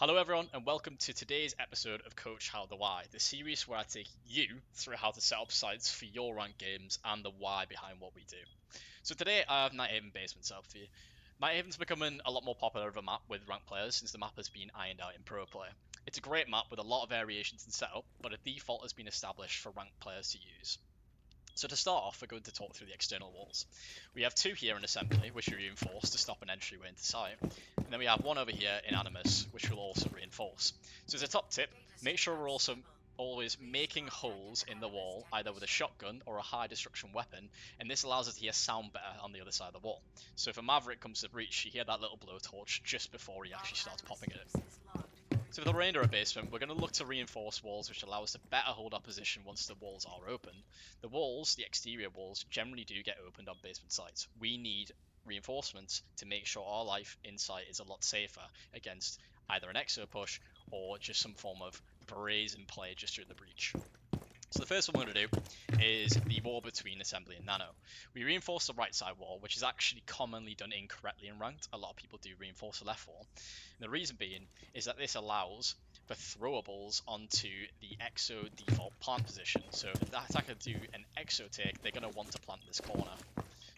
Hello everyone and welcome to today's episode of Coach How the Why, the series where I take you through how to set up sites for your ranked games and the why behind what we do. So today I have Nighthaven Basement set up for you. Nighthaven's becoming a lot more popular of a map with ranked players since the map has been ironed out in pro play. It's a great map with a lot of variations in setup, but a default has been established for ranked players to use. So to start off, we're going to talk through the external walls. We have two here in assembly, which we reinforce to stop an entryway into site. And then we have one over here in animus, which we'll also reinforce. So as a top tip, make sure we're also always making holes in the wall, either with a shotgun or a high destruction weapon, and this allows us to hear sound better on the other side of the wall. So if a maverick comes to breach, you hear that little blowtorch just before he actually starts popping it. So for the remainder of basement, we're going to look to reinforce walls which allow us to better hold our position once the walls are open. The walls, the exterior walls, generally do get opened on basement sites. We need reinforcements to make sure our life inside is a lot safer against either an exo push or just some form of brazen play just through the breach. So the first one we're going to do is the wall between assembly and nano. We reinforce the right side wall, which is actually commonly done incorrectly in ranked. A lot of people do reinforce the left wall. And the reason being is that this allows for throwables onto the exo default plant position. So if the attacker do an exo take, they're going to want to plant this corner.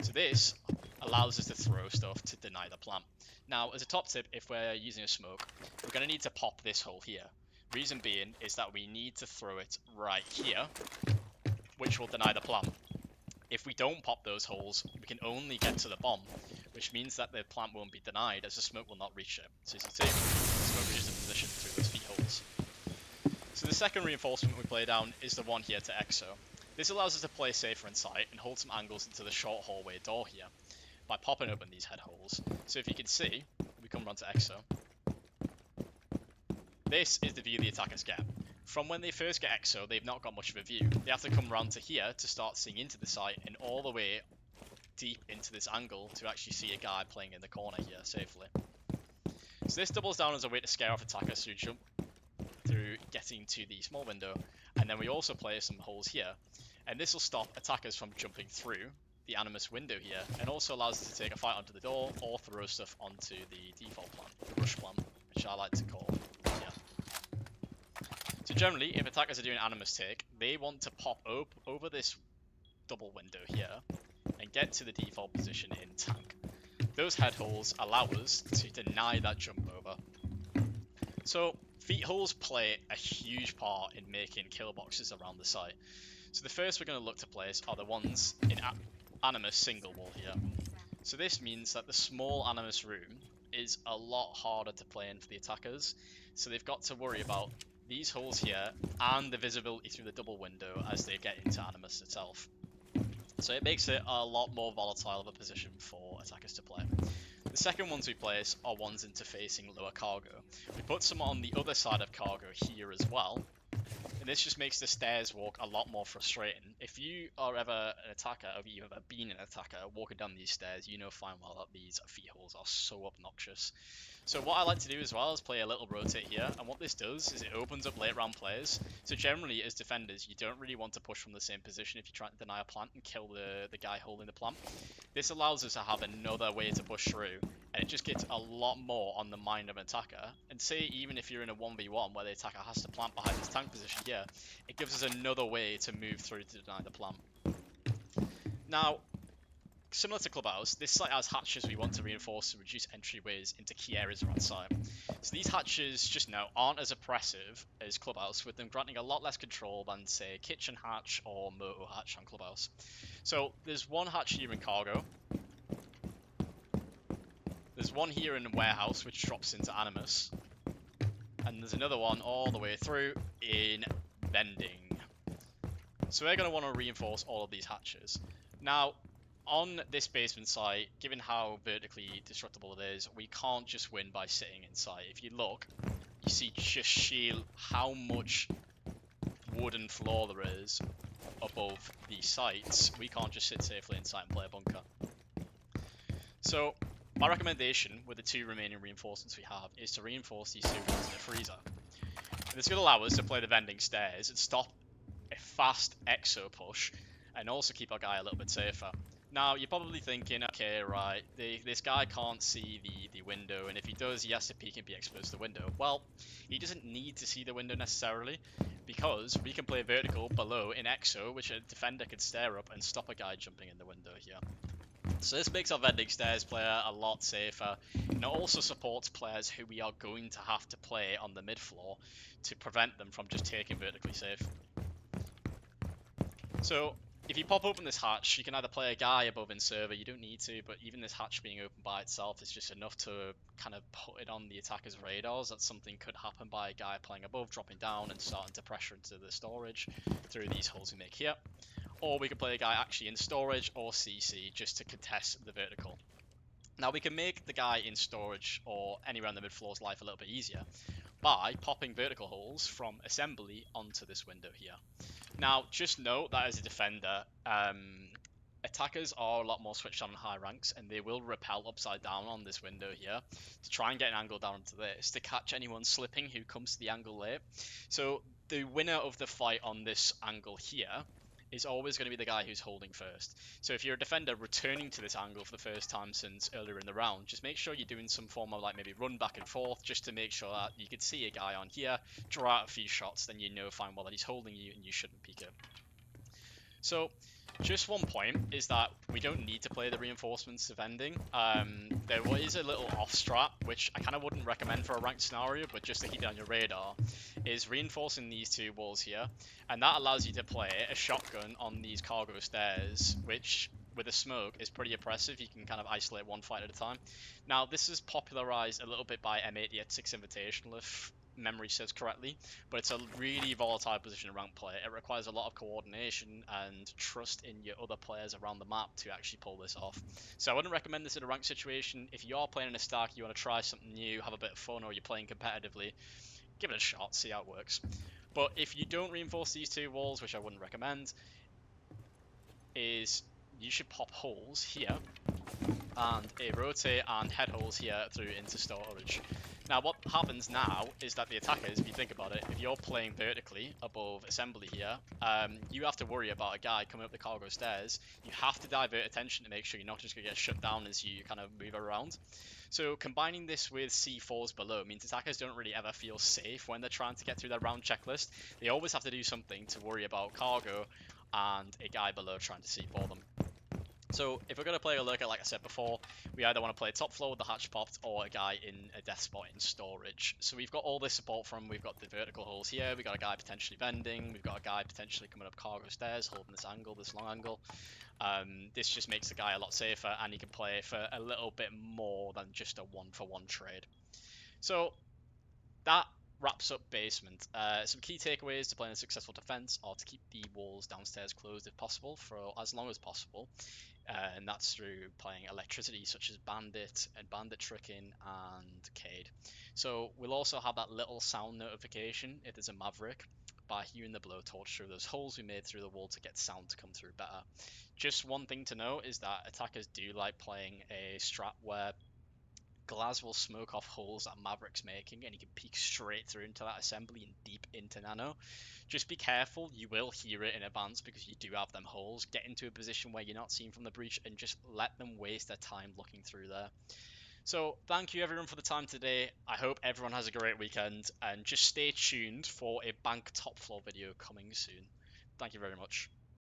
So this allows us to throw stuff to deny the plant. Now, as a top tip, if we're using a smoke, we're going to need to pop this hole here. Reason being is that we need to throw it right here, which will deny the plant. If we don't pop those holes, we can only get to the bomb, which means that the plant won't be denied as the smoke will not reach it. So as you can see, the smoke reaches the position through those feet holes. So the second reinforcement we play down is the one here to exo. This allows us to play safer in sight and hold some angles into the short hallway door here by popping open these head holes. So if you can see, we come round to exo. This is the view the attackers get. From when they first get exo, they've not got much of a view. They have to come round to here to start seeing into the site and all the way deep into this angle to actually see a guy playing in the corner here safely. So this doubles down as a way to scare off attackers through getting to the small window, and then we also play some holes here, and this will stop attackers from jumping through the animus window here, and also allows us to take a fight onto the door or throw stuff onto the default plan, the rush plan, which I like to call. So generally, if attackers are doing animus take, they want to pop over this double window here and get to the default position in tank. Those head holes allow us to deny that jump over. So feet holes play a huge part in making kill boxes around the site. So the first we're going to look to place are the ones in animus single wall here. So this means that the small animus room is a lot harder to play in for the attackers. So they've got to worry about these holes here and the visibility through the double window as they get into animus itself. So it makes it a lot more volatile of a position for attackers to play. The second ones we place are ones interfacing lower cargo. We put some on the other side of cargo here as well, and this just makes the stairs walk a lot more frustrating. If you are ever an attacker, or you've ever been an attacker walking down these stairs, you know fine well that these feet holes are so obnoxious. So what I like to do as well is play a little rotate here, and what this does is it opens up late round players. So generally as defenders, you don't really want to push from the same position if you're trying to deny a plant and kill the guy holding the plant. This allows us to have another way to push through, and it just gets a lot more on the mind of an attacker. And say even if you're in a 1v1 where the attacker has to plant behind this tank position here, it gives us another way to move through to deny the plant. Now, similar to Clubhouse, this site has hatches we want to reinforce to reduce entryways into key areas around site. So these hatches just now aren't as oppressive as Clubhouse, with them granting a lot less control than say Kitchen Hatch or Moto Hatch on Clubhouse. So there's one hatch here in Cargo. There's one here in Warehouse which drops into Animus. And there's another one all the way through in Vending. So we're going to want to reinforce all of these hatches. Now, on this basement site, given how vertically destructible it is, we can't just win by sitting inside. If you look, you see just sheer how much wooden floor there is above these sites. We can't just sit safely inside and play a bunker. So my recommendation with the two remaining reinforcements we have is to reinforce these two ones in the freezer. And this will allow us to play the vending stairs and stop a fast exo push and also keep our guy a little bit safer. Now, you're probably thinking, okay, right, this guy can't see the window, and if he does, he has to peek and be exposed to the window. Well, he doesn't need to see the window necessarily, because we can play vertical below in EXO, which a defender could stare up and stop a guy jumping in the window here. So this makes our vending stairs player a lot safer, and it also supports players who we are going to have to play on the mid floor to prevent them from just taking vertically safe. So if you pop open this hatch, you can either play a guy above in server, you don't need to, but even this hatch being open by itself is just enough to kind of put it on the attacker's radars that something could happen by a guy playing above, dropping down and starting to pressure into the storage through these holes we make here. Or we could play a guy actually in storage or CC just to contest the vertical. Now we can make the guy in storage or anywhere on the mid floor's life a little bit easier by popping vertical holes from assembly onto this window here. Now, just note that as a defender, attackers are a lot more switched on in high ranks, and they will rappel upside down on this window here to try and get an angle down into this to catch anyone slipping who comes to the angle late. So the winner of the fight on this angle here is always going to be the guy who's holding first. So if you're a defender returning to this angle for the first time since earlier in the round, just make sure you're doing some form of like maybe run back and forth just to make sure that you could see a guy on here, draw out a few shots, then you know fine well that he's holding you and you shouldn't peek it. So just one point is that we don't need to play the reinforcements of ending. There is a little off strat, which I kind of wouldn't recommend for a ranked scenario, but just to keep it on your radar, is reinforcing these two walls here. And that allows you to play a shotgun on these cargo stairs, which with a smoke is pretty oppressive. You can kind of isolate one fight at a time. Now, this is popularized a little bit by M86 Invitational, if memory serves correctly, but it's a really volatile position in ranked play. It requires a lot of coordination and trust in your other players around the map to actually pull this off. So I wouldn't recommend this in a ranked situation. If you are playing in a stack, you want to try something new, have a bit of fun, or you're playing competitively, give it a shot, see how it works. But if you don't reinforce these two walls, which I wouldn't recommend, is you should pop holes here and a rotate and head holes here through into storage. Now what happens now is that the attackers, if you think about it, if you're playing vertically above assembly here, you have to worry about a guy coming up the cargo stairs. You have to divert attention to make sure you're not just going to get shut down as you kind of move around. So combining this with C4s below means attackers don't really ever feel safe when they're trying to get through their round checklist. They always have to do something to worry about cargo and a guy below trying to see for them. So if we're going to play a lurker, like I said before, we either want to play top floor with the hatch popped or a guy in a death spot in storage. So we've got all this support from, we've got the vertical holes here, we've got a guy potentially bending, we've got a guy potentially coming up cargo stairs, holding this angle, this long angle. This just makes the guy a lot safer, and he can play for a little bit more than just a one-for-one trade. So that wraps up basement. Some key takeaways to playing a successful defense are to keep the walls downstairs closed if possible for as long as possible. And that's through playing electricity such as Bandit and Bandit Tricking and Cade. So we'll also have that little sound notification if there's a Maverick by hearing the blowtorch through those holes we made through the wall to get sound to come through better. Just one thing to note is that attackers do like playing a strat where Glaz will smoke off holes that Maverick's making, and he can peek straight through into that assembly and deep into Nano. Just be careful, you will hear it in advance because you do have them holes. Get into a position where you're not seen from the breach and just let them waste their time looking through there. So thank you everyone for the time today. I hope everyone has a great weekend, and just stay tuned for a bank top floor video coming soon. Thank you very much.